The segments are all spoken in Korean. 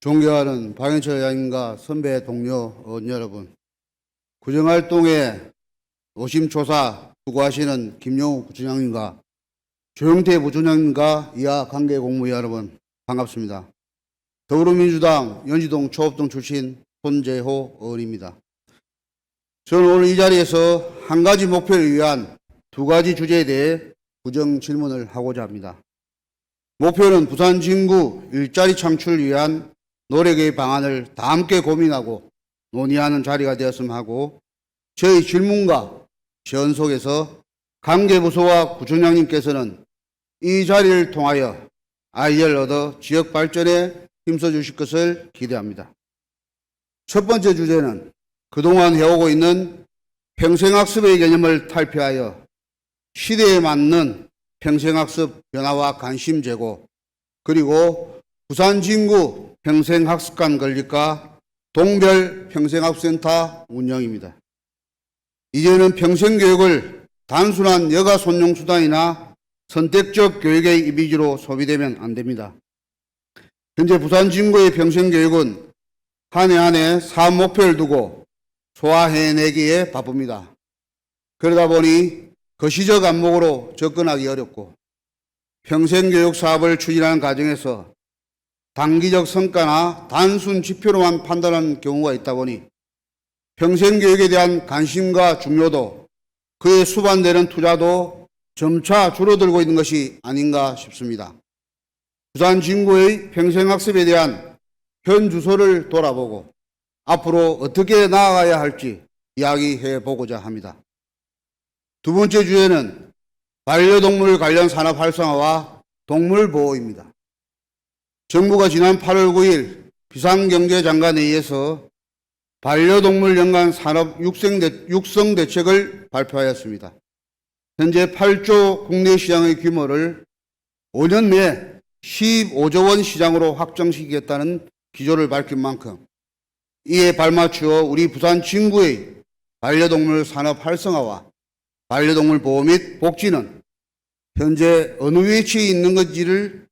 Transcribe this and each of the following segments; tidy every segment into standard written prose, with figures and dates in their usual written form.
존경하는 박영철 의원님과 선배 동료 의원 여러분, 구정활동에 노심초사 수고하시는 김용우 부총장님과 조영태 부총장님과 이하 관계 공무위 여러분 반갑습니다. 더불어민주당 연희동 초업동 출신 손재호 의원입니다. 저는 오늘 이 자리에서 한 가지 목표를 위한 두 가지 주제에 대해 구정 질문을 하고자 합니다. 목표는 부산 진구 일자리 창출을 위한 노력의 방안을 다 함께 고민하고 논의하는 자리가 되었으면 하고, 저희 질문과 제언 속에서 관계부서와 구청장님께서는 이 자리를 통하여 아이디어를 얻어 지역 발전에 힘써 주실 것을 기대합니다. 첫 번째 주제는 그동안 해오고 있는 평생학습의 개념을 탈피하여 시대에 맞는 평생학습 변화와 관심 제고, 그리고 부산 진구 평생학습관 건립과 동별 평생학습센터 운영입니다. 이제는 평생교육을 단순한 여가손용수단이나 선택적 교육의 이미지로 소비되면 안 됩니다. 현재 부산 진구의 평생교육은 한 해 한 해 사업 목표를 두고 소화해내기에 바쁩니다. 그러다 보니 거시적 안목으로 접근하기 어렵고, 평생교육 사업을 추진하는 과정에서 단기적 성과나 단순 지표로만 판단하는 경우가 있다 보니 평생교육에 대한 관심과 중요도, 그에 수반되는 투자도 점차 줄어들고 있는 것이 아닌가 싶습니다. 부산 진구의 평생학습에 대한 현 주소를 돌아보고 앞으로 어떻게 나아가야 할지 이야기해 보고자 합니다. 두 번째 주제는 반려동물 관련 산업 활성화와 동물보호입니다. 정부가 지난 8월 9일 비상경제장관회의에서 반려동물 연간 산업 육성 대책을 발표하였습니다. 현재 8조 국내 시장의 규모를 5년 내에 15조 원 시장으로 확정시키겠다는 기조를 밝힌 만큼, 이에 발맞추어 우리 부산 진구의 반려동물 산업 활성화와 반려동물 보호 및 복지는 현재 어느 위치에 있는 건지를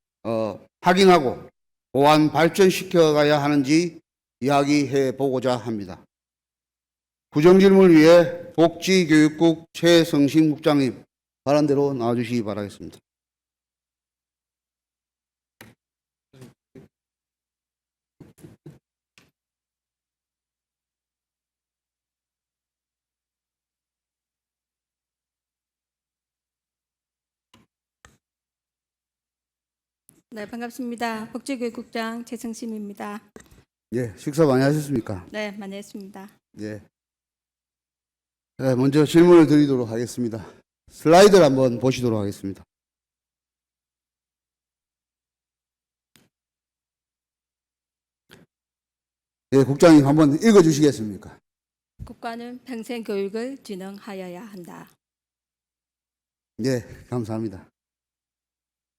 확인하고 보완 발전시켜 가야 하는지 이야기해 보고자 합니다. 구정질문을 위해 복지교육국 최성신 국장님 발언대로 나와주시기 바라겠습니다. 네, 반갑습니다. 복지교육국장 최승심입니다. 예, 식사 많이 하셨습니까? 네, 많이 했습니다. 예. 네, 먼저 질문을 드리도록 하겠습니다. 슬라이드를 한번 보시도록 하겠습니다. 예, 국장님 한번 읽어 주시겠습니까? 국가는 평생교육을 진흥하여야 한다. 예, 감사합니다.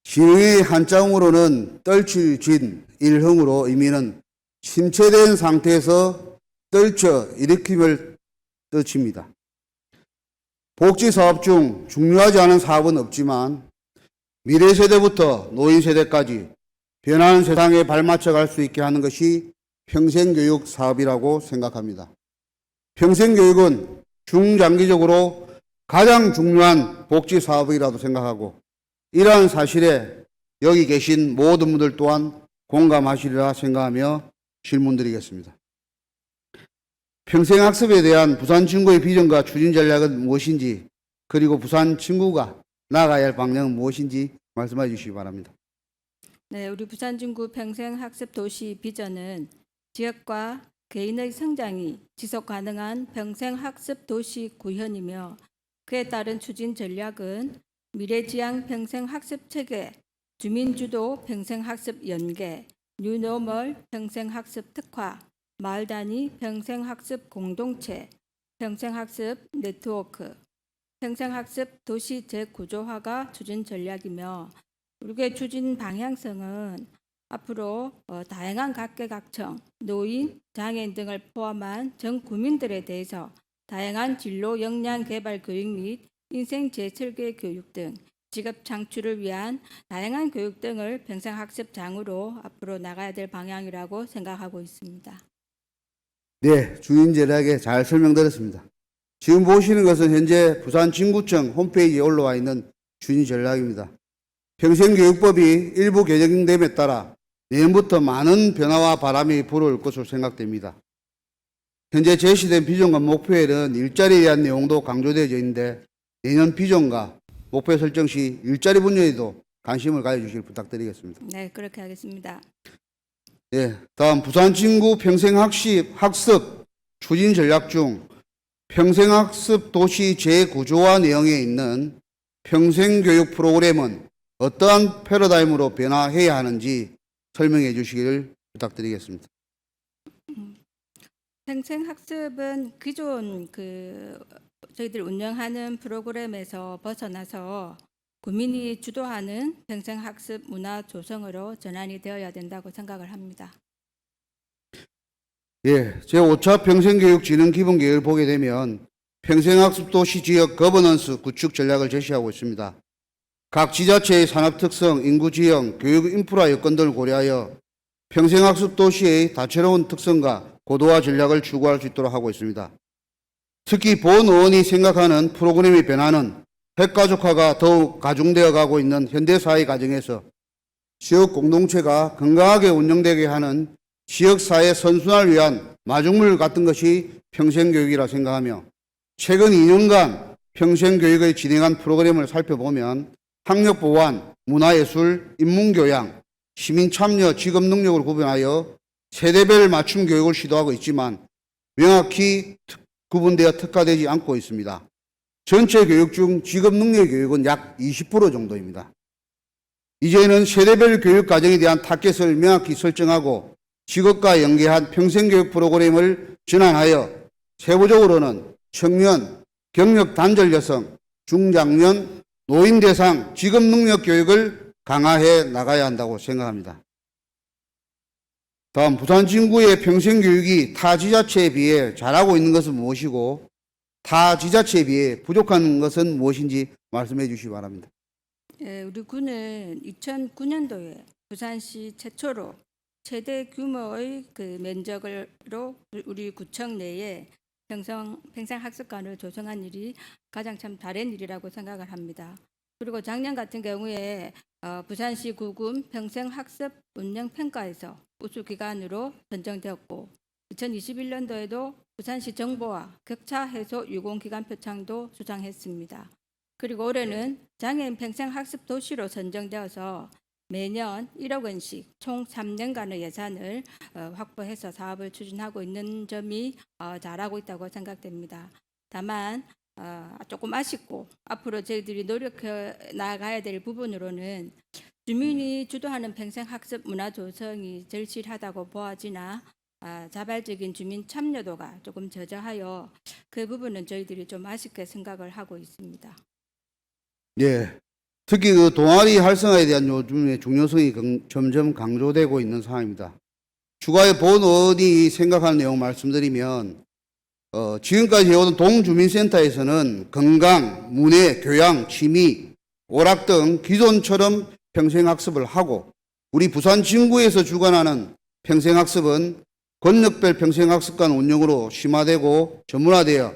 진흥의 한자음으로는 떨치진 일흥으로 의미는 침체된 상태에서 떨쳐 일으킴을 뜻입니다. 복지사업 중 중요하지 않은 사업은 없지만 미래 세대부터 노인 세대까지 변하는 세상에 발맞춰 갈 수 있게 하는 것이 평생교육 사업이라고 생각합니다. 평생교육은 중장기적으로 가장 중요한 복지사업이라고 생각하고, 이러한 사실에 여기 계신 모든 분들 또한 공감하시리라 생각하며 질문드리겠습니다. 평생학습에 대한 부산 진구의 비전과 추진 전략은 무엇인지, 그리고 부산 진구가 나아가야 할 방향은 무엇인지 말씀해 주시기 바랍니다. 네, 우리 부산 진구 평생학습 도시 비전은 지역과 개인의 성장이 지속 가능한 평생학습 도시 구현이며, 그에 따른 추진 전략은 미래지향 평생학습 체계, 주민주도 평생학습 연계, 뉴노멀 평생학습 특화, 마을 단위 평생학습 공동체, 평생학습 네트워크, 평생학습 도시 재구조화가 추진 전략이며, 우리의 추진 방향성은 앞으로 다양한 각계각층, 노인, 장애인 등을 포함한 전 국민들에 대해서 다양한 진로 역량 개발 교육 및 인생 재설계 교육 등 직업 창출을 위한 다양한 교육 등을 평생학습장으로 앞으로 나가야 될 방향이라고 생각하고 있습니다. 네, 주인 전략에 잘 설명드렸습니다. 지금 보시는 것은 현재 부산진구청 홈페이지에 올라와 있는 주인 전략입니다. 평생교육법이 일부 개정됨에 따라 내년부터 많은 변화와 바람이 불어올 것으로 생각됩니다. 현재 제시된 비전과 목표에는 일자리에 대한 내용도 강조되어져 있는데 내년 비전과 목표 설정 시 일자리 분야에도 관심을 가져주시길 부탁드리겠습니다. 네, 그렇게 하겠습니다. 예, 다음 부산진구 평생학습 추진 전략 중 평생학습 도시 재구조화 내용에 있는 평생교육 프로그램은 어떠한 패러다임으로 변화해야 하는지 설명해 주시기를 부탁드리겠습니다. 평생학습은 기존 저희들 운영하는 프로그램에서 벗어나서 국민이 주도하는 평생학습 문화 조성으로 전환이 되어야 된다고 생각을 합니다. 예, 제5차 평생교육진흥 기본계획을 보게 되면 평생학습 도시 지역 거버넌스 구축 전략을 제시하고 있습니다. 각 지자체의 산업 특성, 인구 지형, 교육 인프라 여건 등을 고려하여 평생학습 도시의 다채로운 특성과 고도화 전략을 추구할 수 있도록 하고 있습니다. 특히 본 의원이 생각하는 프로그램의 변화는 핵가족화가 더욱 가중되어 가고 있는 현대사회 과정에서 지역 공동체가 건강하게 운영되게 하는 지역사회 선순환을 위한 마중물 같은 것이 평생교육이라 생각하며 최근 2년간 평생교육을 진행한 프로그램을 살펴보면 학력보완, 문화예술, 인문교양, 시민참여, 직업능력을 구분하여 세대별 맞춤 교육을 시도하고 있지만 명확히 구분되어 특화되지 않고 있습니다. 전체 교육 중 직업능력 교육은 약 20% 정도입니다. 이제는 세대별 교육 과정에 대한 타겟을 명확히 설정하고 직업과 연계한 평생교육 프로그램을 전환하여 세부적으로는 청년, 경력 단절 여성, 중장년, 노인 대상 직업능력 교육을 강화해 나가야 한다고 생각합니다. 다음 부산진구의 평생교육이 타 지자체에 비해 잘하고 있는 것은 무엇이고 타 지자체에 비해 부족한 것은 무엇인지 말씀해 주시기 바랍니다. 우리 구는 2009년도에 부산시 최초로 최대 규모의 면적으로 우리 구청 내에 평생학습관을 조성한 일이 가장 참 잘한 일이라고 생각을 합니다. 그리고 작년 같은 경우에 부산시 구군 평생학습 운영평가에서 우수기관으로 선정되었고 2021년도에도 부산시 정보화 격차 해소 유공기관 표창도 수상했습니다. 그리고 올해는 장애인 평생학습 도시로 선정되어서 매년 1억 원씩 총 3년간의 예산을 확보해서 사업을 추진하고 있는 점이 잘하고 있다고 생각됩니다. 다만 조금 아쉽고 앞으로 저희들이 노력해 나가야 될 부분으로는 주민이 주도하는 평생학습 문화 조성이 절실하다고 보아지나 자발적인 주민 참여도가 조금 저조하여 그 부분은 저희들이 좀 아쉽게 생각을 하고 있습니다. 예, 특히 그 동아리 활성화에 대한 요즘의 중요성이 점점 강조되고 있는 상황입니다. 추가에 본 의원이 생각하는 내용 말씀드리면 지금까지 해오던 동주민센터에서는 건강, 문예, 교양, 취미, 오락 등 기존처럼 평생학습을 하고 우리 부산 진구에서 주관하는 평생학습은 권역별 평생학습관 운영으로 심화되고 전문화되어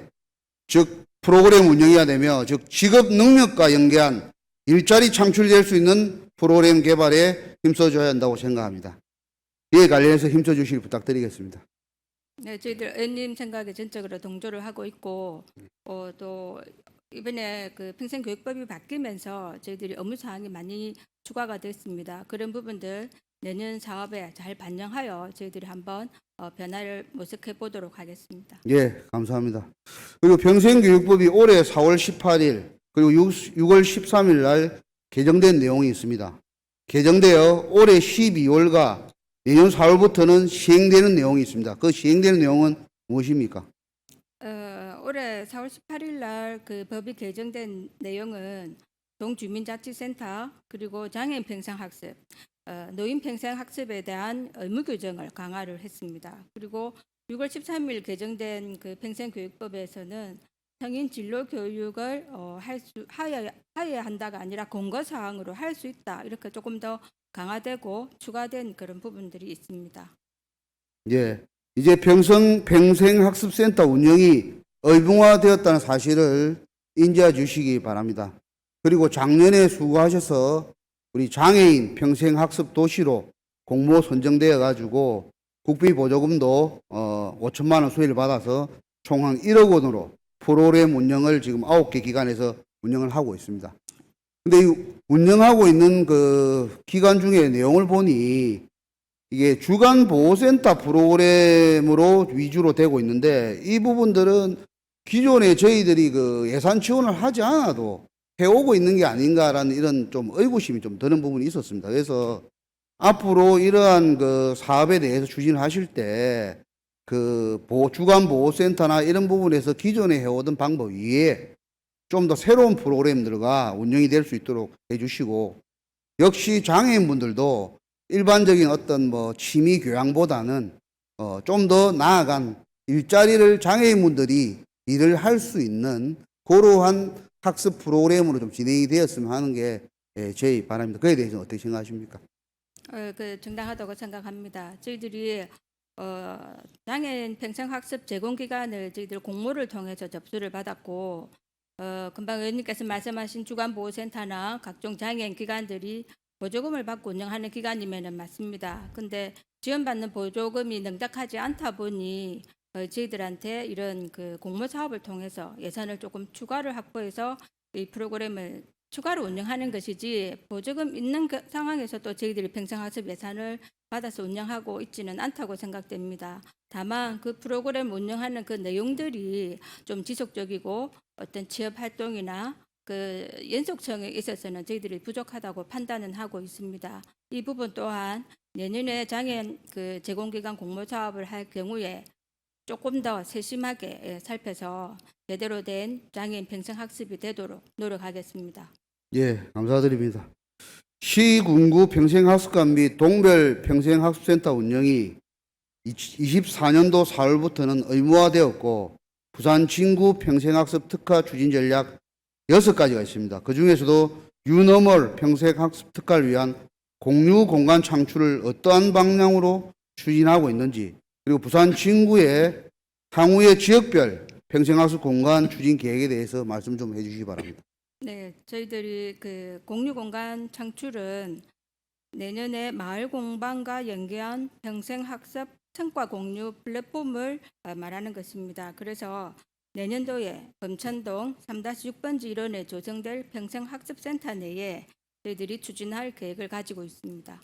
즉 프로그램 운영이 되며 즉 직업 능력과 연계한 일자리 창출될 수 있는 프로그램 개발에 힘써줘야 한다고 생각합니다. 이에 관련해서 힘써 주시길 부탁드리겠습니다. 네, 저희들 의원님 생각에 전적으로 동조를 하고 있고 또 이번에 평생교육법이 바뀌면서 저희들이 업무 사항이 많이 추가가 됐습니다. 그런 부분들 내년 사업에 잘 반영하여 저희들이 한번 변화를 모색해 보도록 하겠습니다. 예, 감사합니다. 그리고 평생교육법이 올해 4월 18일 그리고 6월 13일 날 개정된 내용이 있습니다. 개정되어 올해 12월과 내년 4월부터는 시행되는 내용이 있습니다. 그 시행되는 내용은 무엇입니까? 올해 4월 18일 날 그 법이 개정된 내용은 동주민자치센터 그리고 장애인 평생학습, 노인 평생학습에 대한 의무 규정을 강화를 했습니다. 그리고 6월 13일 개정된 그 평생교육법에서는 성인 진로 교육을 하여야 한다가 아니라 권고 사항으로 할 수 있다. 이렇게 조금 더 강화되고 추가된 그런 부분들이 있습니다. 예, 이제 평생학습센터 운영이 의무화되었다는 사실을 인지해 주시기 바랍니다. 그리고 작년에 수고하셔서 우리 장애인 평생학습 도시로 공모 선정되어 가지고 국비 보조금도 5천만 원 수혜를 받아서 총 한 1억 원으로 프로그램 운영을 지금 9개 기관에서 운영을 하고 있습니다. 근데 이 운영하고 있는 그 기관 중에 내용을 보니 이게 주간 보호센터 프로그램으로 위주로 되고 있는데 이 부분들은 기존에 저희들이 그 예산 지원을 하지 않아도 해오고 있는 게 아닌가라는 이런 좀 의구심이 좀 드는 부분이 있었습니다. 그래서 앞으로 이러한 그 사업에 대해서 추진을 하실 때 그 주간 보호센터나 이런 부분에서 기존에 해오던 방법 위에 좀 더 새로운 프로그램들과 운영이 될 수 있도록 해주시고, 역시 장애인분들도 일반적인 어떤 뭐 취미 교양보다는 좀 더 나아간 일자리를 장애인분들이 일을 할 수 있는 그러한 학습 프로그램으로 좀 진행이 되었으면 하는 게 제 바람입니다. 그에 대해서는 어떻게 생각하십니까? 정당하다고 생각합니다. 저희들이 장애인 평생학습 제공 기간을 저희들 공모를 통해서 접수를 받았고, 금방 의원님께서 말씀하신 주간보호센터나 각종 장애인 기관들이 보조금을 받고 운영하는 기관이면은 맞습니다. 근데 지원받는 보조금이 넉넉하지 않다 보니 저희들한테 이런 그 공모 사업을 통해서 예산을 조금 추가를 확보해서 이 프로그램을 추가로 운영하는 것이지, 보조금 있는 그 상황에서 또 저희들이 평생학습 예산을 받아서 운영하고 있지는 않다고 생각됩니다. 다만 그 프로그램 운영하는 그 내용들이 좀 지속적이고 어떤 취업 활동이나 그 연속성에 있어서는 저희들이 부족하다고 판단은 하고 있습니다. 이 부분 또한 내년에 장애인 그 제공기관 공모 사업을 할 경우에 조금 더 세심하게 살펴서 제대로 된 장애인 평생학습이 되도록 노력하겠습니다. 예, 감사드립니다. 시군구 평생학습관 및 동별 평생학습센터 운영이 24년도 4월부터는 의무화되었고, 부산 진구 평생학습 특화 추진 전략 6가지가 있습니다. 그 중에서도 유너멀 평생학습 특화를 위한 공유 공간 창출을 어떠한 방향으로 추진하고 있는지, 그리고 부산 진구의 향후의 지역별 평생학습 공간 추진 계획에 대해서 말씀 좀 해주시기 바랍니다. 네, 저희들이 그 공유 공간 창출은 내년에 마을 공방과 연계한 평생학습 성과 공유 플랫폼을 말하는 것입니다. 그래서 내년도에 범천동 3-6번지 일원에 조성될 평생학습센터 내에 저희들이 추진할 계획을 가지고 있습니다.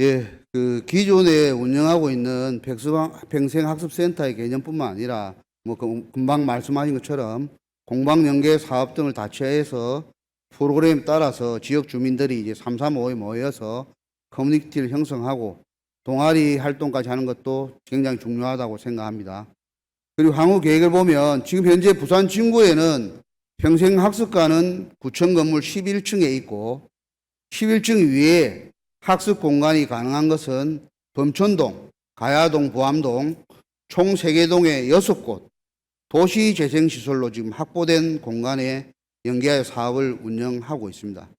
예, 그 기존에 운영하고 있는 평생학습센터의 개념뿐만 아니라 뭐 금방 말씀하신 것처럼 공방연계 사업 등을 다채해서 프로그램에 따라서 지역 주민들이 이제 335에 모여서 커뮤니티를 형성하고 동아리 활동까지 하는 것도 굉장히 중요하다고 생각합니다. 그리고 향후 계획을 보면 지금 현재 부산 진구에는 평생학습관은 구청 건물 11층에 있고, 11층 위에 학습 공간이 가능한 것은 범천동, 가야동, 부암동 총 3개 동에 6곳 도시재생시설로 지금 확보된 공간에 연계하여 사업을 운영하고 있습니다.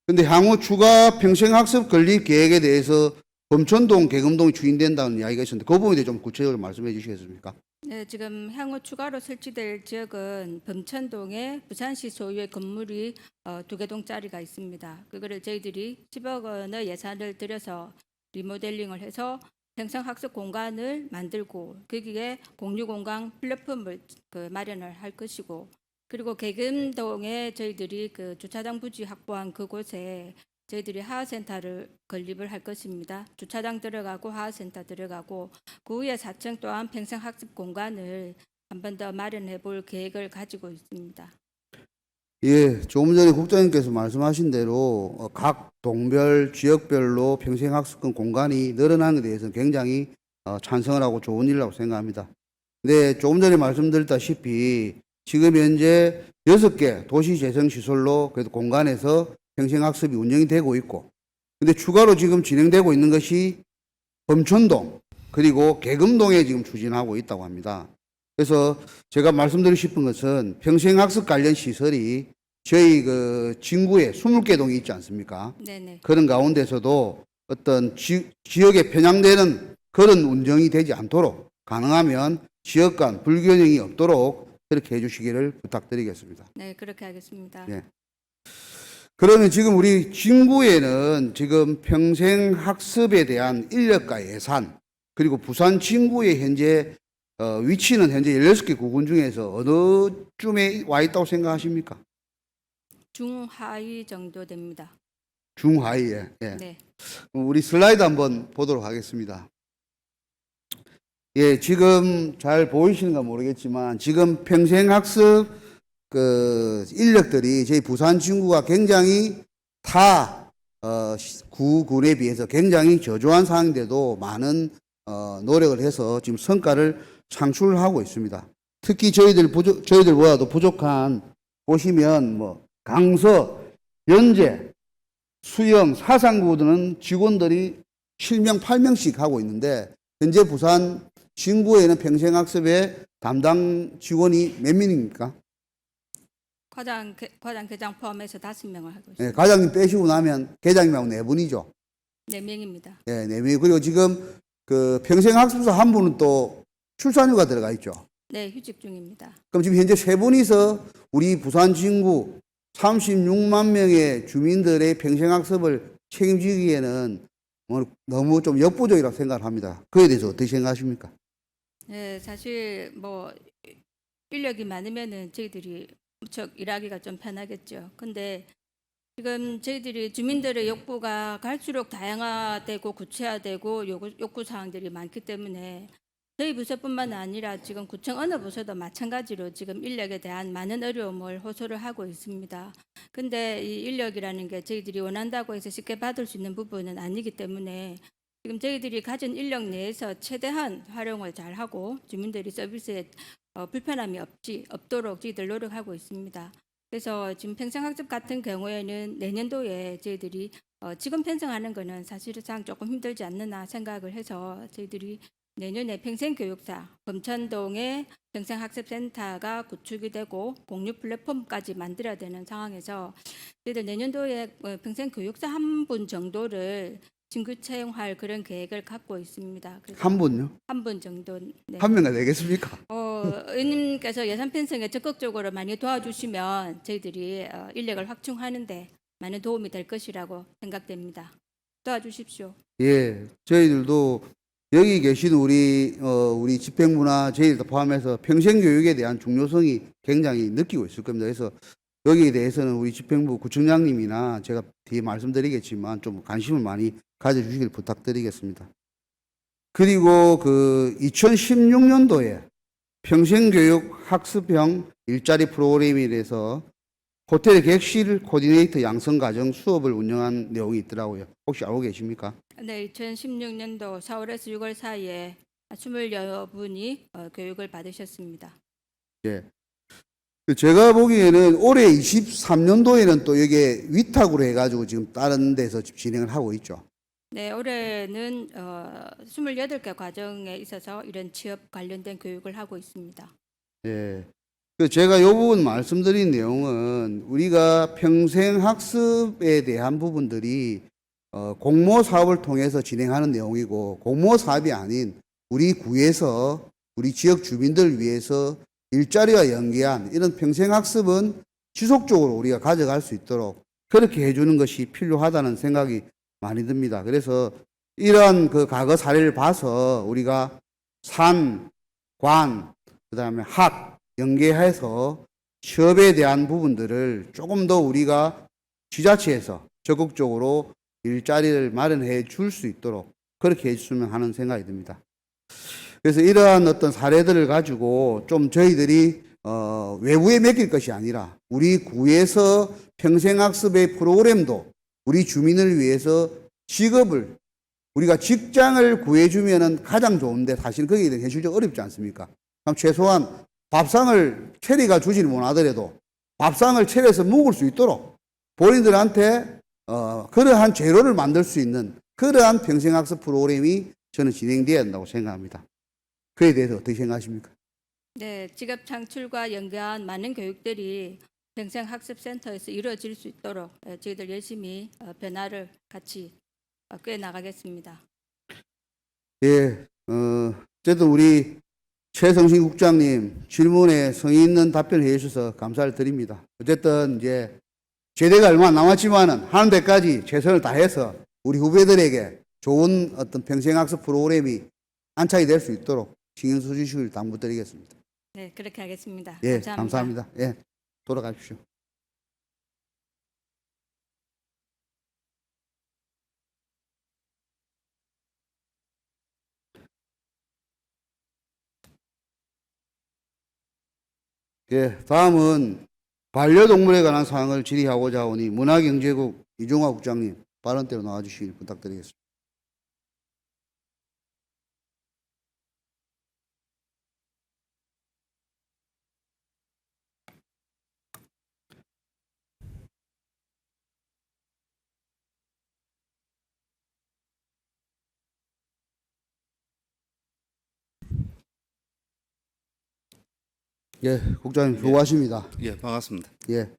그런데 향후 추가 평생학습 건립 계획에 대해서 범천동, 계금동이 추진된다는 이야기가 있었는데 그 부분에 대해 좀 구체적으로 말씀해 주시겠습니까? 네, 지금 향후 추가로 설치될 지역은 범천동에 부산시 소유의 건물이 2개 동짜리가 있습니다. 그거를 저희들이 10억 원의 예산을 들여서 리모델링을 해서 평생학습 공간을 만들고 거기에 공유 공간 플랫폼을 마련을 할 것이고, 그리고 계금동에 저희들이 그 주차장 부지 확보한 그곳에 저희들이 하하센터를 건립을 할 것입니다. 주차장 들어가고 하하센터 들어가고 그 위에 4층 또한 평생학습 공간을 한 번 더 마련해 볼 계획을 가지고 있습니다. 예, 조금 전에 국장님께서 말씀하신 대로 각 동별, 지역별로 평생학습권 공간이 늘어나는 데 대해서는 굉장히 찬성을 하고 좋은 일이라고 생각합니다. 근데 조금 전에 말씀드렸다시피 지금 현재 6개 도시재생시설로 그래도 공간에서 평생학습이 운영이 되고 있고, 근데 추가로 지금 진행되고 있는 것이 범천동 그리고 계금동에 지금 추진하고 있다고 합니다. 그래서 제가 말씀드리고 싶은 것은 평생학습 관련 시설이 저희 그 진구에 20개 동이 있지 않습니까? 네네. 그런 가운데서도 어떤 지역에 편향되는 그런 운영이 되지 않도록 가능하면 지역 간 불균형이 없도록 그렇게 해주시기를 부탁드리겠습니다. 네, 그렇게 하겠습니다. 예. 그러면 지금 우리 진구에는 지금 평생학습에 대한 인력과 예산, 그리고 부산 진구의 현재 위치는 현재 16개 구군 중에서 어느 쯤에 와 있다고 생각하십니까? 중하위 정도 됩니다. 중하위에. 예. 네. 우리 슬라이드 한번 보도록 하겠습니다. 예, 지금 잘 보이시는가 모르겠지만 지금 평생학습 그 인력들이 저희 부산 진구가 굉장히 타 구군에 비해서 굉장히 저조한 상황인데도 많은 노력을 해서 지금 성과를 창출하고 있습니다. 특히 저희들보다도 부족한 보시면 뭐 강서, 연제, 수영, 사상구들은 직원들이 7명, 8명씩 하고 있는데 현재 부산 진구에는 평생학습의 담당 직원이 몇 명입니까? 과장 계장 포함해서 5명을 하고 예, 있습니다. 과장님 빼시고 나면 계장님하고 4분이죠. 4명입니다. 예, 4명. 그리고 지금 그 평생학습사 한 분은 또 출산휴가 들어가 있죠. 네, 휴직 중입니다. 그럼 지금 현재 3분이서 우리 부산 진구 36만 명의 주민들의 평생학습을 책임지기에는 뭐 너무 좀 역부족이라고 생각을 합니다. 그에 대해서 어떻게 생각하십니까? 네, 사실 뭐 인력이 많으면은 저희들이 무척 일하기가 좀 편하겠죠. 근데 지금 저희들이 주민들의 욕구가 갈수록 다양화되고 구체화되고 요구 사항들이 많기 때문에 저희 부서뿐만 아니라 지금 구청 어느 부서도 마찬가지로 지금 인력에 대한 많은 어려움을 호소를 하고 있습니다. 근데 이 인력이라는 게 저희들이 원한다고 해서 쉽게 받을 수 있는 부분은 아니기 때문에 지금 저희들이 가진 인력 내에서 최대한 활용을 잘 하고 주민들이 서비스에 불편함이 없도록 저희들 노력하고 있습니다. 그래서 지금 평생학습 같은 경우에는 내년도에 저희들이 지금 편성하는 거는 사실상 조금 힘들지 않느냐 생각을 해서 저희들이 내년에 평생교육사 범천동에 평생학습센터가 구축이 되고 공유 플랫폼까지 만들어야 되는 상황에서 저희들 내년도에 평생교육사 한 분 정도를 진구 채용할 그런 계획을 갖고 있습니다. 한 분요? 한 분 정도. 네. 한 명가 되겠습니까? 의원님께서 예산 편성에 적극적으로 많이 도와주시면 저희들이 인력을 확충하는데 많은 도움이 될 것이라고 생각됩니다. 도와주십시오. 예, 저희들도 여기 계신 우리 집행부나 저희들 포함해서 평생교육에 대한 중요성이 굉장히 느끼고 있을 겁니다. 그래서 여기에 대해서는 우리 집행부 구청장님이나 제가 뒤에 말씀드리겠지만 좀 관심을 많이 가져주시길 부탁드리겠습니다. 그리고 그 2016년도에 평생교육 학습형 일자리 프로그램에 대해서 호텔 객실 코디네이터 양성과정 수업을 운영한 내용이 있더라고요. 혹시 알고 계십니까? 네, 2016년도 4월에서 6월 사이에 20여분이 교육을 받으셨습니다. 예. 제가 보기에는 올해 23년도에는 또 여기에 위탁으로 해가지고 지금 다른 데서 진행을 하고 있죠. 네, 올해는 28개 과정에 있어서 이런 취업 관련된 교육을 하고 있습니다. 예. 제가 이 부분 말씀드린 내용은 우리가 평생학습에 대한 부분들이 공모 사업을 통해서 진행하는 내용이고 공모 사업이 아닌 우리 구에서 우리 지역 주민들 위해서 일자리와 연계한 이런 평생학습은 지속적으로 우리가 가져갈 수 있도록 그렇게 해주는 것이 필요하다는 생각이 많이 듭니다. 그래서 이러한 그 과거 사례를 봐서 우리가 산, 관, 그 다음에 학 연계해서 취업에 대한 부분들을 조금 더 우리가 지자체에서 적극적으로 일자리를 마련해 줄 수 있도록 그렇게 해줬으면 하는 생각이 듭니다. 그래서 이러한 어떤 사례들을 가지고 좀 저희들이 외부에 맡길 것이 아니라 우리 구에서 평생학습의 프로그램도 우리 주민을 위해서 직업을 우리가 직장을 구해주면은 가장 좋은데 사실 거기에 대해 현실적으로 어렵지 않습니까? 그럼 최소한 밥상을 체리가 주지를 못하더라도 밥상을 체리에서 먹을 수 있도록 본인들한테 그러한 재료를 만들 수 있는 그러한 평생학습 프로그램이 저는 진행되어야 한다고 생각합니다. 그에 대해서 어떻게 생각하십니까? 네, 직업 창출과 연계한 많은 교육들이 평생학습센터에서 이루어질 수 있도록 저희들 열심히 변화를 같이 꾀 나가겠습니다. 예, 어쨌든 우리 최성신 국장님 질문에 성의 있는 답변을 해주셔서 감사를 드립니다. 어쨌든 이제 제대가 얼마 안 남았지만은 하는 데까지 최선을 다해서 우리 후배들에게 좋은 어떤 평생학습 프로그램이 안착이 될 수 있도록 신경 써주시길 당부드리겠습니다. 네, 그렇게 하겠습니다. 예, 감사합니다. 감사합니다. 예, 돌아가십시오. 예, 다음은 반려동물에 관한 사항을 질의하고자 하오니 문화경제국 이종화 국장님 발언대로 나와주시길 부탁드리겠습니다. 예, 국장님 수고하십니다. 예, 반갑습니다. 예.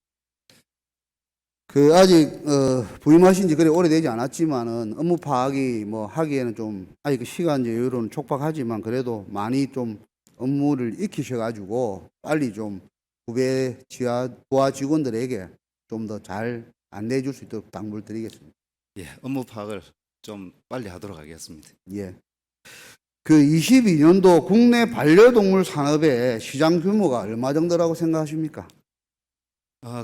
그 아직 부임하신 지 그리 오래되지 않았지만은 업무 파악이 뭐 하기에는 좀 아직 그 시간 여유로는 촉박하지만 그래도 많이 좀 업무를 익히셔가지고 빨리 좀 후배 부하 직원들에게 좀 더 잘 안내해 줄 수 있도록 당부를 드리겠습니다. 예, 업무 파악을 좀 빨리 하도록 하겠습니다. 예. 그 22년도 국내 반려동물 산업의 시장 규모가 얼마 정도라고 생각하십니까?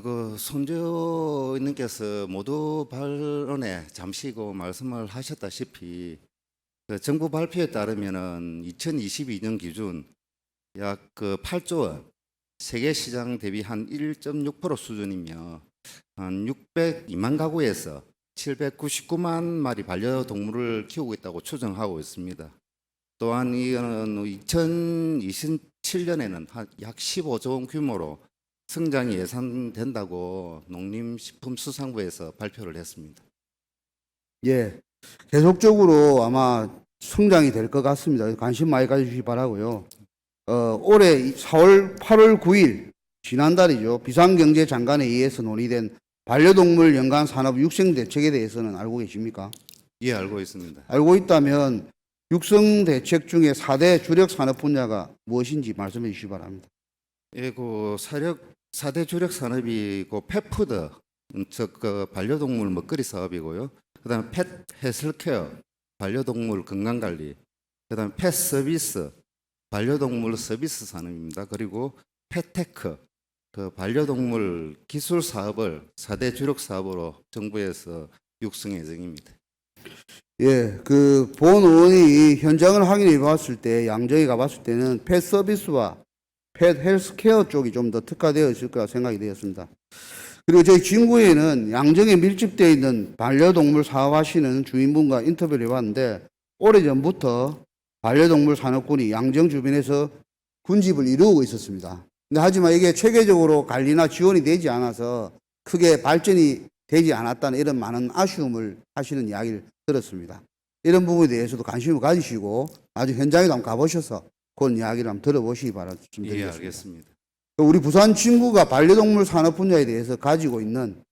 그 손주님께서 모두 발언에 잠시 말씀을 하셨다시피 그 정부 발표에 따르면은 2022년 기준 약 8조 원, 세계 시장 대비 한 1.6% 수준이며 한 602만 가구에서 799만 마리 반려동물을 키우고 있다고 추정하고 있습니다. 또한 이거는 2027년에는 약 15조 원 규모로 성장이 예상된다고 농림식품수산부에서 발표를 했습니다. 예. 계속적으로 아마 성장이 될 것 같습니다. 관심 많이 가져주시기 바라고요. 올해 8월 9일 지난달이죠. 비상경제장관에 의해서 논의된 반려동물 연간 산업 육성 대책에 대해서는 알고 계십니까? 예, 알고 있습니다. 알고 있다면 육성 대책 중에 4대 주력 산업 분야가 무엇인지 말씀해 주시기 바랍니다. 예, 4대 주력 산업이 펫푸드, 즉 반려동물 먹거리 사업이고요. 그다음에 펫 헬스케어, 반려동물 건강관리, 그다음에 펫 서비스, 반려동물 서비스 산업입니다. 그리고 펫테크, 반려동물 기술 사업을 4대 주력 사업으로 정부에서 육성 예정입니다. 예, 그 본 의원이 현장을 확인해 봤을 때 양정에 가봤을 때는 펫 서비스와 펫 헬스케어 쪽이 좀 더 특화되어 있을 거라 생각이 되었습니다. 그리고 저희 진구에는 양정에 밀집되어 있는 반려동물 사업하시는 주인분과 인터뷰를 해봤는데 오래전부터 반려동물 산업군이 양정 주변에서 군집을 이루고 있었습니다. 근데 하지만 이게 체계적으로 관리나 지원이 되지 않아서 크게 발전이 되지 않았다는 이런 많은 아쉬움을 하시는 이야기를 들었습니다. 이런 부분에 대해서도 관심을 가지시고 아주 현장에도 한번 가보셔서 그런 이야기를 한번 들어보시기 바랍니다. 예, 알겠습니다. 우리 부산 친구가 반려동물 산업 분야에 대해서 가지고 있는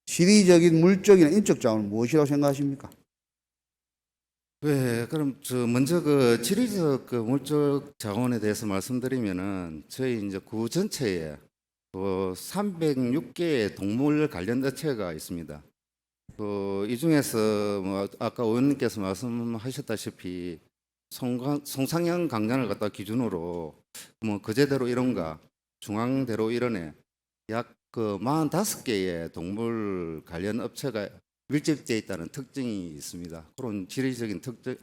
지리적인 물적이나 인적 자원은 무엇이라고 생각하십니까? 네, 그럼 먼저 지리적 물적 자원에 대해서 말씀드리면은 저희 이제 구 전체에 306개의 동물 관련 업체가 있습니다. 이 중에서 뭐 아까 의원님께서 말씀하셨다시피 송상현 강장을 갖다 기준으로 뭐 거제대로 이런가 중앙대로 이런에 약 45개의 동물 관련 업체가 밀집되어 있다는 특징이 있습니다. 그런 지리적인 특징,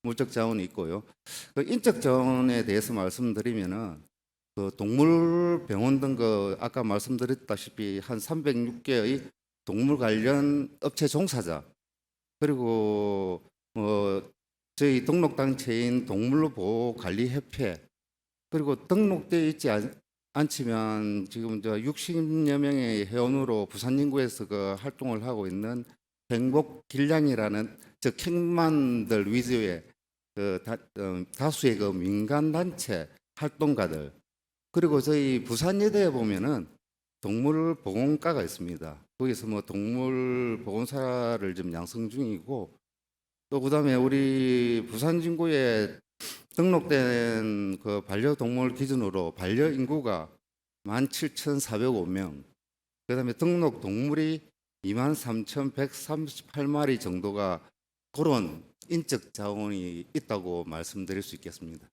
물적 자원이 있고요. 인적 자원에 대해서 말씀드리면은 동물 병원 등 아까 말씀드렸다시피 한 306개의 동물 관련 업체 종사자 그리고 저희 등록 단체인 동물보호관리협회 그리고 등록되어 있지 않지만 지금 60여 명의 회원으로 부산 인구에서 활동을 하고 있는 행복길량이라는 즉 킹만들 위주의 다수의 민간 단체 활동가들, 그리고 저희 부산예대에 보면은 동물보건과가 있습니다. 거기서 뭐 동물보건사를 지금 양성 중이고, 또 그다음에 우리 부산진구에 등록된 그 반려동물 기준으로 반려인구가 17,405명, 그다음에 등록 동물이 23,138마리 정도가 그런 인적 자원이 있다고 말씀드릴 수 있겠습니다.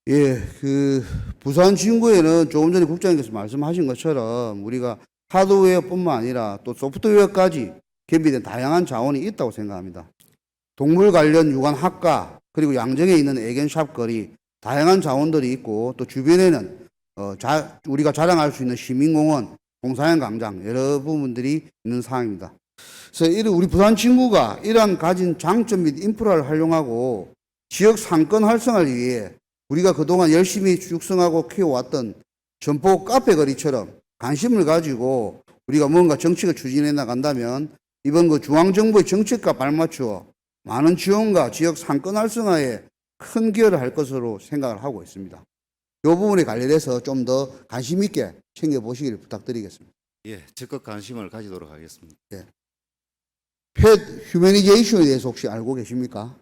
예, 그 부산 진구에는 조금 전에 국장님께서 말씀하신 것처럼 우리가 하드웨어뿐만 아니라 또 소프트웨어까지 겸비된 다양한 자원이 있다고 생각합니다. 동물 관련 유관 학과 그리고 양정에 있는 애견샵 거리 다양한 자원들이 있고 또 주변에는 우리가 자랑할 수 있는 시민공원, 공사형 광장 여러 부분들이 있는 상황입니다. 그래서 우리 부산 진구가 이러한 가진 장점 및 인프라를 활용하고 지역 상권 활성화를 위해 우리가 그동안 열심히 육성하고 키워왔던 점포 카페 거리처럼 관심을 가지고 우리가 뭔가 정책을 추진해 나간다면 이번 그 중앙정부의 정책과 발맞추어 많은 지원과 지역 상권 활성화에 큰 기여를 할 것으로 생각을 하고 있습니다. 이 부분에 관련해서 좀 더 관심 있게 챙겨보시기를 부탁드리겠습니다. 예, 적극 관심을 가지도록 하겠습니다. 펫 휴머니제이션에 대해서 혹시 알고 계십니까?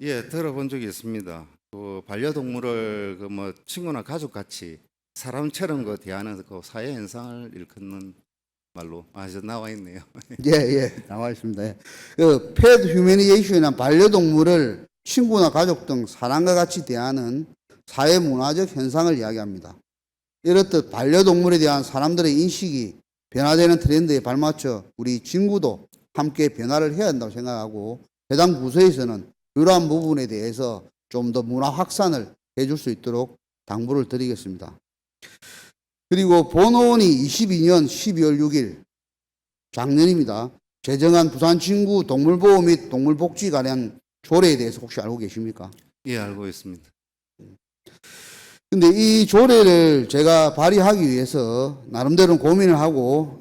예, 들어본 적이 있습니다. 그 반려동물을 그 뭐 친구나 가족 같이 사람처럼 그 대하는 그 사회 현상을 일컫는 말로 저 나와 있네요. 예, 나와 있습니다. 예. 그 펫 휴머니제이션이란 반려동물을 친구나 가족 등 사람과 같이 대하는 사회 문화적 현상을 이야기합니다. 이렇듯 반려동물에 대한 사람들의 인식이 변화되는 트렌드에 발맞춰 우리 진구도 함께 변화를 해야 한다고 생각하고 해당 부서에서는 이러한 부분에 대해서 좀 더 문화 확산을 해줄 수 있도록 당부를 드리겠습니다. 그리고 본원이 22년 12월 6일 작년입니다. 제정한 부산 진구 동물보호 및 동물복지 관련 조례에 대해서 혹시 알고 계십니까? 예, 알고 있습니다. 근데 이 조례를 제가 발의하기 위해서 나름대로 고민을 하고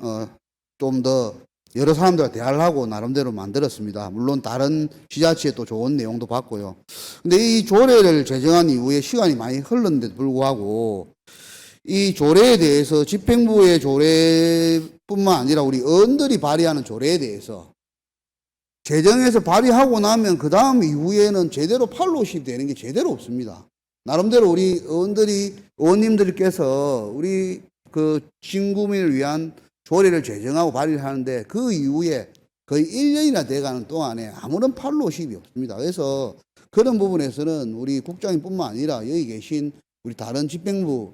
좀 더 여러 사람들과 대화를 하고 나름대로 만들었습니다. 물론 다른 지자체에 또 좋은 내용도 봤고요. 근데 이 조례를 제정한 이후에 시간이 많이 흘렀는데도 불구하고 이 조례에 대해서 집행부의 조례뿐만 아니라 우리 의원들이 발의하는 조례에 대해서 제정해서 발의하고 나면 그 다음 이후에는 제대로 팔로우십 되는 게 제대로 없습니다. 나름대로 우리 의원님들께서 우리 그 진구민을 위한 조례를 제정하고 발의를 하는데 그 이후에 거의 1년이나 돼가는 동안에 아무런 팔로우십이 없습니다. 그래서 그런 부분에서는 우리 국장님뿐만 아니라 여기 계신 우리 다른 집행부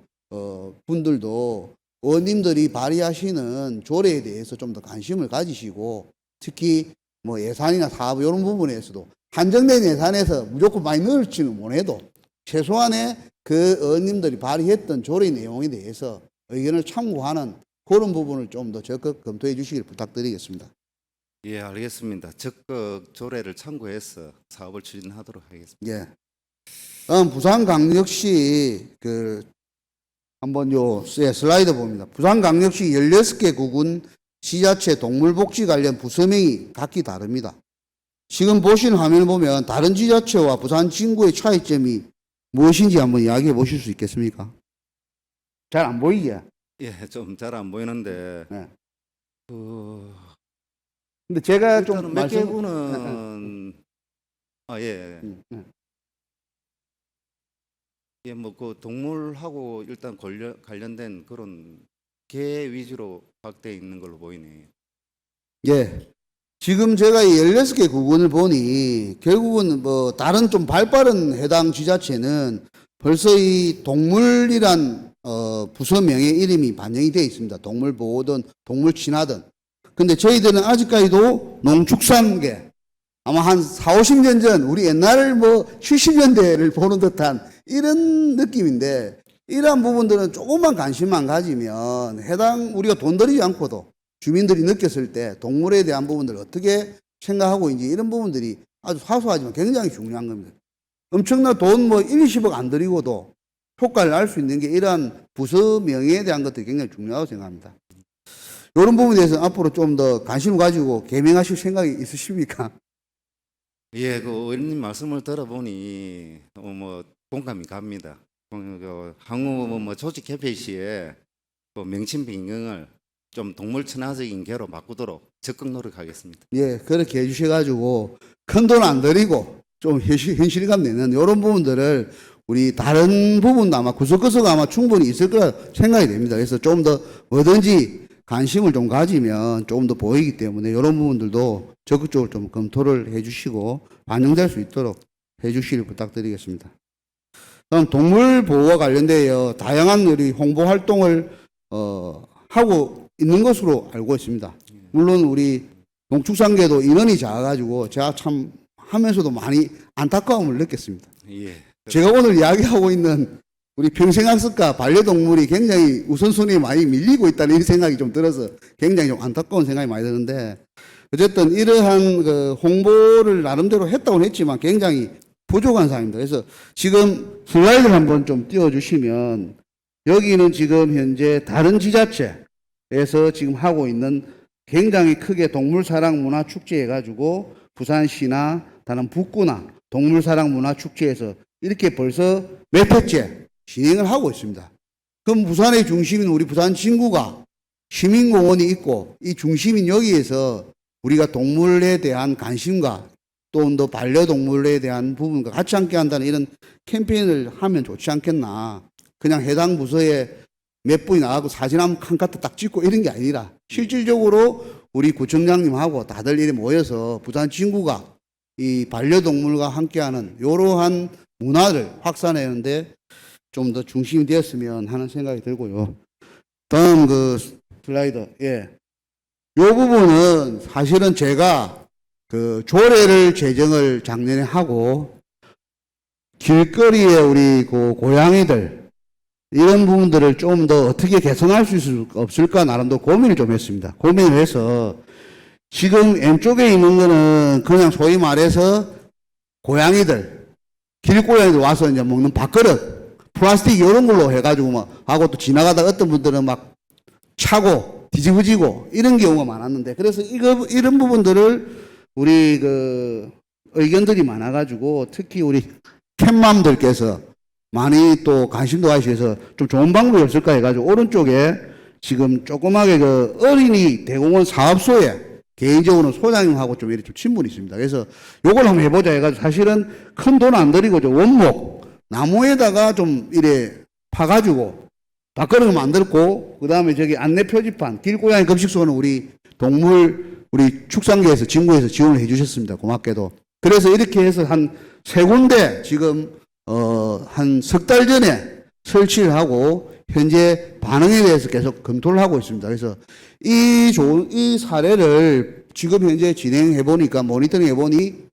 분들도 의원님들이 발의하시는 조례에 대해서 좀 더 관심을 가지시고 특히 뭐 예산이나 사업 이런 부분에서도 한정된 예산에서 무조건 많이 넣을지는 못해도 최소한의 그 의원님들이 발의했던 조례 내용에 대해서 의견을 참고하는 그런 부분을 좀 더 적극 검토해 주시길 부탁드리겠습니다. 예, 알겠습니다. 적극 조례를 참고해서 사업을 추진하도록 하겠습니다. 예. 다음 부산광역시 한번 슬라이드 봅니다. 부산광역시 16개 구군 지자체 동물복지 관련 부서명이 각기 다릅니다. 지금 보시는 화면을 보면 다른 지자체와 부산 진구의 차이점이 무엇인지 한번 이야기해 보실 수 있겠습니까? 잘 안 보이게. 예, 좀 잘 안 보이는데 네. 그 근데 제가 좀 일단은 몇 개구는 예. 예, 뭐 그 동물하고 일단 관련된 그런 개 위주로 확대해 있는 걸로 보이네요. 예. 지금 제가 이 16개 구군을 보니 결국은 뭐 다른 좀 발빠른 해당 지자체는 벌써 이 동물이란 부서명의 이름이 반영이 되어 있습니다. 동물 보호든 동물 친화든. 근데 저희들은 아직까지도 농축산계 아마 한 4, 50년 전 우리 옛날 뭐 70년대를 보는 듯한 이런 느낌인데 이러한 부분들은 조금만 관심만 가지면 해당 우리가 돈 들이지 않고도 주민들이 느꼈을 때 동물에 대한 부분들을 어떻게 생각하고 있는지 이런 부분들이 아주 사소하지만 굉장히 중요한 겁니다. 엄청난 돈 뭐 1, 20억 안 들이고도 효과를 알 수 있는 게 이러한 부서 명예에 대한 것들이 굉장히 중요하다고 생각합니다. 이런 부분에 대해서 앞으로 좀 더 관심을 가지고 개명하실 생각이 있으십니까? 예, 그 의원님 말씀을 들어보니 뭐 공감이 갑니다. 항우 뭐 조직 개폐 시에 그 명칭 변경을 좀 동물 친화적인 개로 바꾸도록 적극 노력하겠습니다. 예, 그렇게 해주셔가지고 큰 돈 안 들이고 좀 현실감 내는 이런 부분들을 우리 다른 부분도 아마 구석구석 아마 충분히 있을 거라 생각이 됩니다. 그래서 좀 더 뭐든지 관심을 좀 가지면 조금 더 보이기 때문에 이런 부분들도 적극적으로 좀 검토를 해주시고 반영될 수 있도록 해주시길 부탁드리겠습니다. 다음 동물 보호와 관련되어 다양한 우리 홍보 활동을 하고 있는 것으로 알고 있습니다. 물론 우리 농축산계도 인원이 작아가지고 제가 참 하면서도 많이 안타까움을 느꼈습니다. 예. 제가 오늘 이야기하고 있는 우리 평생학습과 반려동물이 굉장히 우선순위에 많이 밀리고 있다는 이 생각이 좀 들어서 굉장히 좀 안타까운 생각이 많이 드는데 어쨌든 이러한 그 홍보를 나름대로 했다고는 했지만 굉장히 부족한 상황입니다. 그래서 지금 슬라이드를 한번 좀 띄워주시면 여기는 지금 현재 다른 지자체에서 지금 하고 있는 굉장히 크게 동물사랑 문화축제 해가지고 부산시나 다른 북구나 동물사랑 문화축제에서 이렇게 벌써 몇 회째 진행을 하고 있습니다. 그럼 부산의 중심인 우리 부산 진구가 시민공원이 있고 이 중심인 여기에서 우리가 동물에 대한 관심과 또 더 반려동물에 대한 부분과 같이 함께 한다는 이런 캠페인을 하면 좋지 않겠나. 그냥 해당 부서에 몇 분이 나가고 사진 한 카트 딱 찍고 이런 게 아니라 실질적으로 우리 구청장님하고 다들 이렇게 모여서 부산 진구가 이 반려동물과 함께하는 이러한 문화를 확산하는데 좀 더 중심이 되었으면 하는 생각이 들고요. 다음 그 슬라이드. 예. 요 부분은 사실은 제가 그 조례를 제정을 작년에 하고 길거리에 우리 그 고양이들 이런 부분들을 좀 더 어떻게 개선할 수 없을까 나름대로 고민을 좀 했습니다. 고민을 해서 지금 왼쪽에 있는 거는 그냥 소위 말해서 고양이들, 길고양이들 와서 이제 먹는 밥그릇, 플라스틱 이런 걸로 해가지고 막 하고 또 지나가다 어떤 분들은 막 차고 뒤집어지고 이런 경우가 많았는데 그래서 이런 부분들을 우리 그 의견들이 많아가지고 특히 우리 캣맘들께서 많이 또 관심도 가지셔서 좀 좋은 방법이 없을까 해가지고 오른쪽에 지금 조그맣게 그 어린이 대공원 사업소에 개인적으로 소장님하고 좀 이렇게 좀 친분이 있습니다. 그래서 요걸 한번 해보자 해가지고 사실은 큰 돈 안 들이고 좀 원목 나무에다가 좀 이래 파가지고 밥그릇을 만들고 그 다음에 저기 안내 표지판 길고양이 급식소는 우리 동물 우리 축산계에서 진구에서 지원을 해주셨습니다. 고맙게도. 그래서 이렇게 해서 한 세 군데 지금 한 석 달 전에 설치를 하고 현재 반응에 대해서 계속 검토를 하고 있습니다. 그래서 이 사례를 지금 현재 진행해 보니까 모니터링 해 보니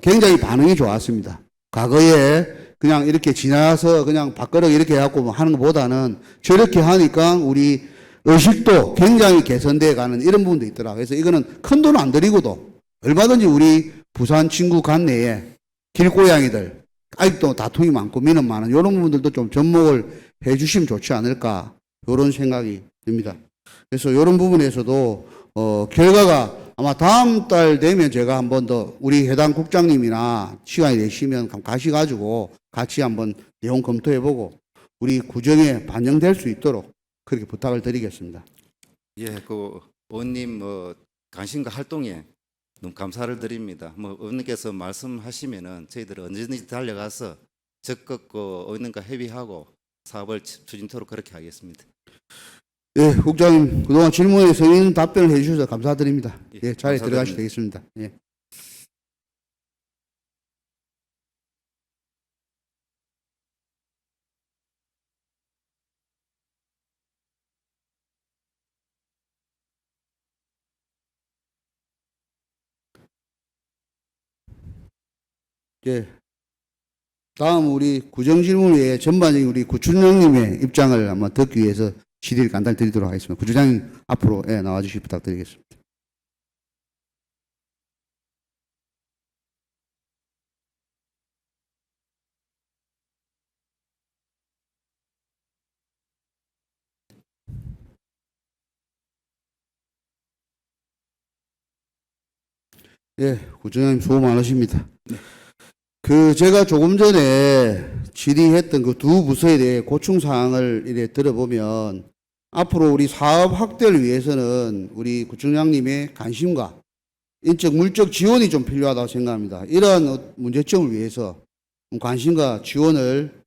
굉장히 반응이 좋았습니다. 과거에 그냥 이렇게 지나서 그냥 밥그릇 이렇게 해갖고 하는 것보다는 저렇게 하니까 우리 의식도 굉장히 개선돼 가는 이런 부분도 있더라. 그래서 이거는 큰 돈 안 들이고도 얼마든지 우리 부산 친구 관내에 길고양이들 아직도 다툼이 많고 민원 많은 이런 부분들도 좀 접목을 해 주시면 좋지 않을까 이런 생각이 듭니다. 그래서 이런 부분에서도 결과가 아마 다음 달 되면 제가 한 번 더 우리 해당 국장님이나 시간이 되시면 가셔가지고 같이 한번 내용 검토해보고 우리 구정에 반영될 수 있도록 그렇게 부탁을 드리겠습니다. 예, 그 의원님 관심과 활동에 너무 감사를 드립니다. 의원님께서 말씀하시면은 저희들은 언제든지 달려가서 적극 의원님과 협의하고 사업을 추진토록 그렇게 하겠습니다. 예, 국장님 그동안 질문에 성의 답변을 해주셔서 감사드립니다. 예, 자리에 감사드립니다. 들어가시면 되겠습니다. 예. 예. 다음 우리 구정질문에 전반적인 우리 구춘장님의 입장을 한번 듣기 위해서 질의를 간단히 드리도록 하겠습니다. 구주장님 앞으로 나와주시 부탁드리겠습니다. 예, 구주장님 수고 많으십니다. 제가 조금 전에 질의했던 그 두 부서에 대해 고충 사항을 이래 들어보면 앞으로 우리 사업 확대를 위해서는 우리 구청장님의 관심과 인적 물적 지원이 좀 필요하다고 생각합니다. 이러한 문제점을 위해서 관심과 지원을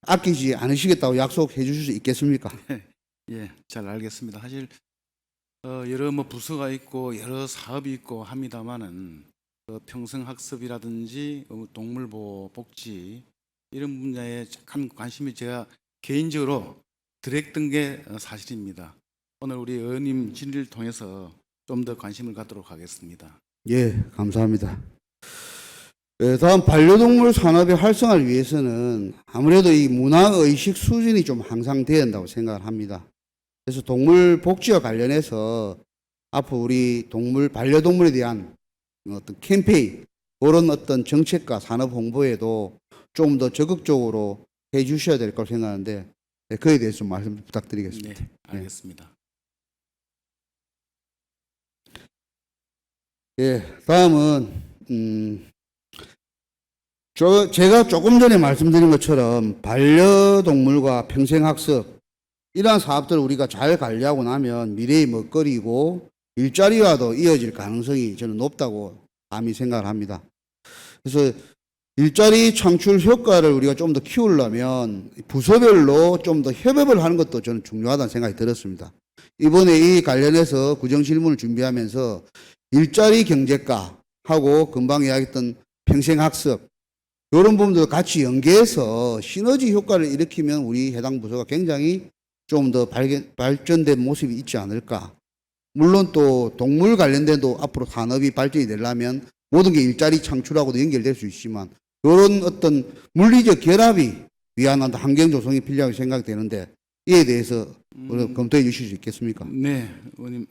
아끼지 않으시겠다고 약속해 주실 수 있겠습니까? 예, 잘 알겠습니다. 사실 여러 부서가 있고 여러 사업이 있고 합니다만은 평생학습이라든지 동물보호, 복지 이런 분야에 약간 관심이 제가 개인적으로 덜했던 게 사실입니다. 오늘 우리 의원님 질의를 통해서 좀 더 관심을 갖도록 하겠습니다. 예, 감사합니다. 다음 반려동물 산업의 활성화를 위해서는 아무래도 이 문화의식 수준이 좀 향상돼야 한다고 생각을 합니다. 그래서 동물 복지와 관련해서 앞으로 우리 반려동물에 대한 어떤 캠페인, 그런 어떤 정책과 산업 홍보에도 좀 더 적극적으로 해 주셔야 될 거라고 생각하는데, 네, 그에 대해서 좀 말씀 부탁드리겠습니다. 네, 알겠습니다. 예, 다음은 제가 조금 전에 말씀드린 것처럼 반려동물과 평생학습 이러한 사업들을 우리가 잘 관리하고 나면 미래의 먹거리고 일자리와도 이어질 가능성이 저는 높다고 감히 생각을 합니다. 그래서 일자리 창출 효과를 우리가 좀 더 키우려면 부서별로 좀 더 협업을 하는 것도 저는 중요하다는 생각이 들었습니다. 이번에 이 관련해서 구정질문을 준비하면서 일자리 경제과하고 금방 이야기했던 평생학습 이런 부분도 같이 연계해서 시너지 효과를 일으키면 우리 해당 부서가 굉장히 좀 더 발전된 모습이 있지 않을까. 물론 또 동물 관련된도 앞으로 산업이 발전이 되려면 모든 게 일자리 창출하고도 연결될 수 있지만 이런 어떤 물리적 결합이 위한 환경 조성이 필요하게 생각되는데 이에 대해서 검토해 주실 수 있겠습니까? 네, 의원님.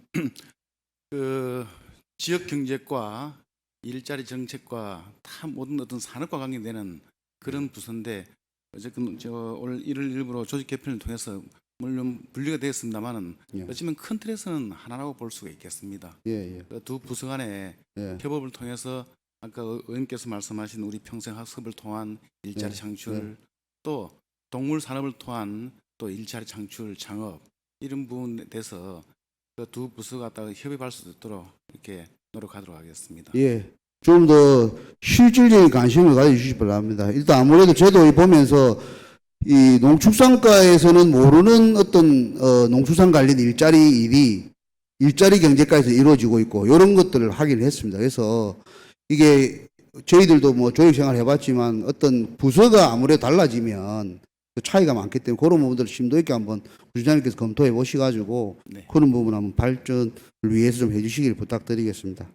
지역 경제과, 일자리 정책과 다 모든 어떤 산업과 관계되는 그런 부서인데 어쨌든 올 1월 일부로 조직 개편을 통해서 물론 분리가 되었습니다만은 예. 어쩌면 큰 틀에서는 하나라고 볼 수가 있겠습니다. 예, 예. 두 부서 간의 예. 협업을 통해서 아까 의원님께서 말씀하신 우리 평생학습을 통한 일자리 네, 창출, 네. 또 동물 산업을 통한 또 일자리 창출, 창업 이런 부분에 대해서 그 두 부서가 갖다가 협업할 수 있도록 이렇게 노력하도록 하겠습니다. 예. 좀 더 실질적인 관심을 가져주시기 바랍니다. 일단 아무래도 저도 보면서 이 농축산과에서는 모르는 어떤 농수산 관련 일자리 경제과에서 이루어지고 있고 이런 것들을 확인을 했습니다. 그래서 이게 저희들도 뭐 조직 생활 해봤지만 어떤 부서가 아무래도 달라지면 그 차이가 많기 때문에 그런 부분들을 심도 있게 한번 부장님께서 검토해 보셔가지고 네. 그런 부분 한번 발전을 위해서 좀 해주시길 부탁드리겠습니다.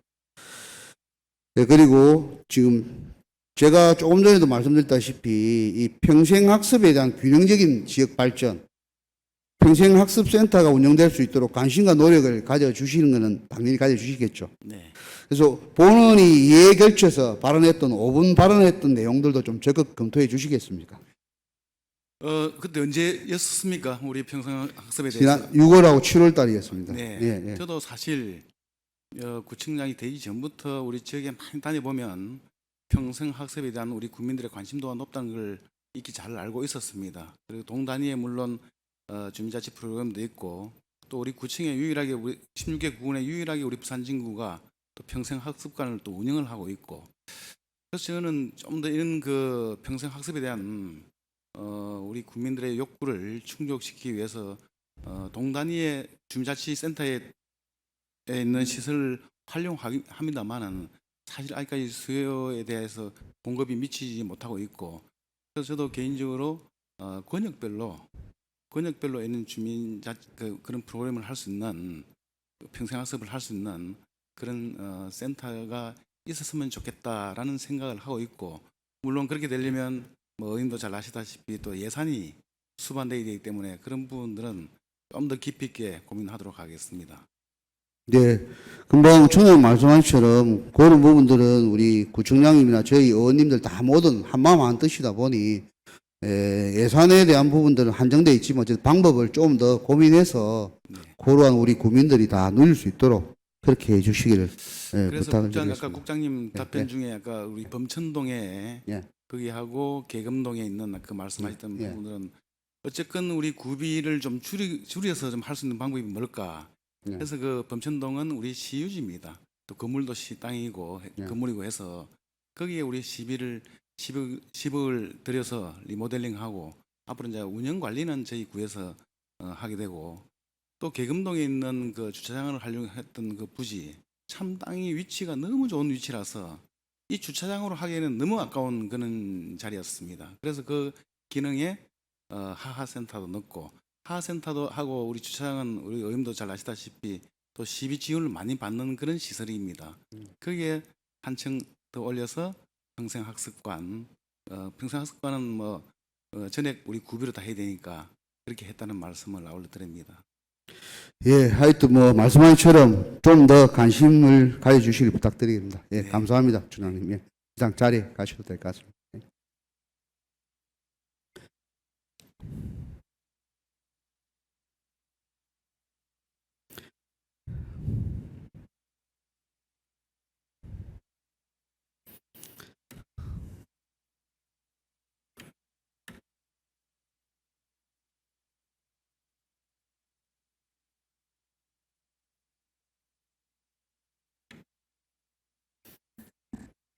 네, 그리고 지금 제가 조금 전에도 말씀드렸다시피 이 평생학습에 대한 균형적인 지역 발전, 평생학습센터가 운영될 수 있도록 관심과 노력을 가져주시는 것은 당연히 가져주시겠죠. 네. 그래서 본원이 이에 걸쳐서 발언했던 5분 발언했던 내용들도 좀 적극 검토해 주시겠습니까? 그때 언제였습니까? 우리 평생학습에 대해서. 지난 6월하고 7월 달이었습니다. 네. 예, 예. 저도 사실 구청장이 되기 전부터 우리 지역에 많이 다녀보면 평생학습에 대한 우리 국민들의 관심도가 높다는 걸 익히 잘 알고 있었습니다. 그리고 동단위에 물론 주민자치 프로그램도 있고 또 우리 구청에 유일하게 우리 16개 구군에 유일하게 우리 부산 진구가 또 평생학습관을 또 운영을 하고 있고 그래서 저는 좀 더 이런 그 평생학습에 대한 우리 국민들의 욕구를 충족시키기 위해서 동단위의 주민자치센터에 있는 시설을 활용합니다만은 사실 아직까지 수요에 대해서 공급이 미치지 못하고 있고 그래서 저도 개인적으로 권역별로 있는 그런 프로그램을 할 수 있는 평생학습을 할 수 있는 그런 센터가 있었으면 좋겠다라는 생각을 하고 있고 물론 그렇게 되려면 뭐 의원님도 잘 아시다시피 또 예산이 수반되어야 되기 때문에 그런 부분들은 좀 더 깊이 있게 고민하도록 하겠습니다. 네, 금방 총장 말씀하신 것처럼 그런 부분들은 우리 구청장님이나 저희 의원님들 다 모든 한마음 한뜻이다 보니 예산에 대한 부분들은 한정되어 있지만 방법을 좀 더 고민해서 네. 그러한 우리 국민들이 다 누릴 수 있도록 그렇게 해주시기를 그래서 부탁을 국장, 아까 드리겠습니다. 국장님 답변 예. 중에 아까 우리 범천동에 예. 거기하고 계금동에 있는 그 말씀하셨던 예. 부분들은 어쨌건 우리 구비를 좀 줄여서 좀 할 수 있는 방법이 뭘까? 예. 그래서 그 범천동은 우리 시유지입니다. 또 건물도 시 땅이고 예. 건물이고 해서 거기에 우리 10을 들여서 리모델링하고 앞으로 이제 운영 관리는 저희 구에서 하게 되고 또 계금동에 있는 그 주차장을 하려고 했던 그 부지 참 땅이 위치가 너무 좋은 위치라서 이 주차장으로 하기에는 너무 아까운 그런 자리였습니다. 그래서 그 기능에 하하센터도 넣고 하하센터도 하고 우리 주차장은 우리 의원도 잘 아시다시피 또 시비 지원을 많이 받는 그런 시설입니다. 거기에 한층 더 올려서 평생학습관은 뭐 전액 우리 구비로 다 해야 되니까 그렇게 했다는 말씀을 아울러 드립니다. 예, 하여튼 뭐 말씀하신 것처럼 좀 더 관심을 가져주시길 부탁드립니다. 예, 네. 감사합니다, 주장님. 예, 이상 자리에 가셔도 될 것 같습니다.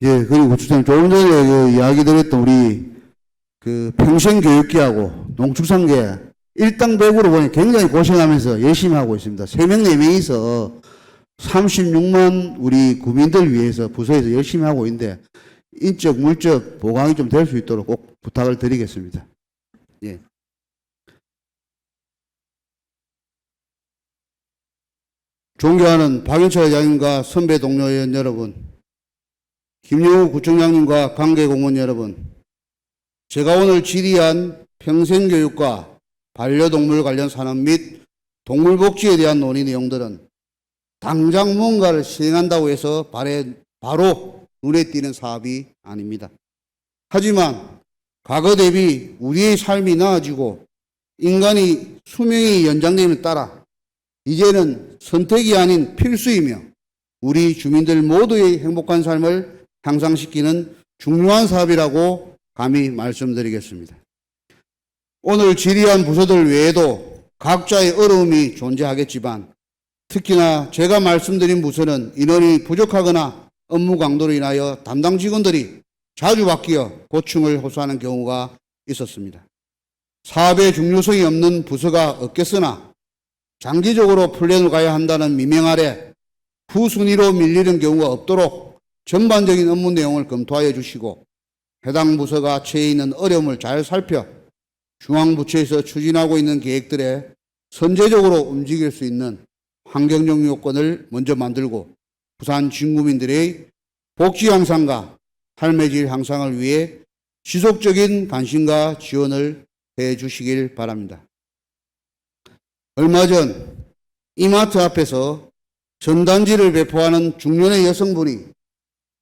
예, 그리고 주장님 조금 전에 그 이야기 드렸던 우리 그 평생교육계하고 농축산계 일당백으로 보니 굉장히 고생하면서 열심히 하고 있습니다. 3명, 4명이서 36만 우리 구민들 위해서 부서에서 열심히 하고 있는데 인적, 물적 보강이 좀 될 수 있도록 꼭 부탁을 드리겠습니다. 예. 존경하는 박윤철 회장님과 선배 동료 의원 여러분, 김영우 구청장님과 관계공무원 여러분, 제가 오늘 질의한 평생교육과 반려동물 관련 산업 및 동물복지에 대한 논의 내용들은 당장 뭔가를 시행한다고 해서 바로 눈에 띄는 사업이 아닙니다. 하지만 과거 대비 우리의 삶이 나아지고 인간이 수명이 연장됨에 따라 이제는 선택이 아닌 필수이며 우리 주민들 모두의 행복한 삶을 향상시키는 중요한 사업이라고 감히 말씀드리겠습니다. 오늘 질의한 부서들 외에도 각자의 어려움이 존재하겠지만 특히나 제가 말씀드린 부서는 인원이 부족하거나 업무 강도로 인하여 담당 직원들이 자주 바뀌어 고충을 호소하는 경우가 있었습니다. 사업의 중요성이 없는 부서가 없겠으나 장기적으로 플랜을 가야 한다는 미명 아래 후순위로 밀리는 경우가 없도록 전반적인 업무 내용을 검토하여 주시고 해당 부서가 처해 있는 어려움을 잘 살펴 중앙부처에서 추진하고 있는 계획들에 선제적으로 움직일 수 있는 환경적 요건을 먼저 만들고 부산 진구민들의 복지 향상과 삶의 질 향상을 위해 지속적인 관심과 지원을 해 주시길 바랍니다. 얼마 전 이마트 앞에서 전단지를 배포하는 중년의 여성분이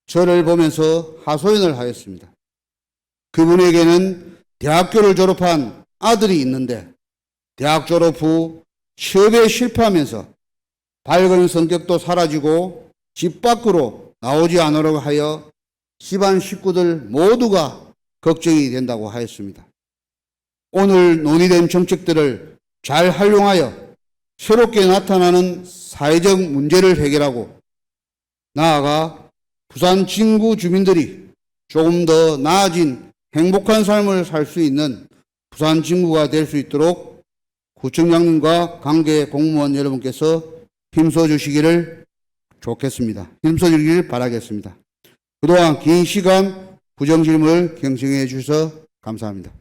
저를 보면서 하소연을 하였습니다. 그분에게는 대학교를 졸업한 아들이 있는데 대학 졸업 후 취업에 실패하면서 밝은 성격도 사라지고 집 밖으로 나오지 않으려고 하여 집안 식구들 모두가 걱정이 된다고 하였습니다. 오늘 논의된 정책들을 잘 활용하여 새롭게 나타나는 사회적 문제를 해결하고 나아가 부산 진구 주민들이 조금 더 나아진 행복한 삶을 살 수 있는 부산 진구가 될 수 있도록 구청장님과 관계 공무원 여러분께서 힘써 주시기를 좋겠습니다. 힘써 주기를 바라겠습니다. 그동안 긴 시간 부정질문을 경청해 주셔서 감사합니다.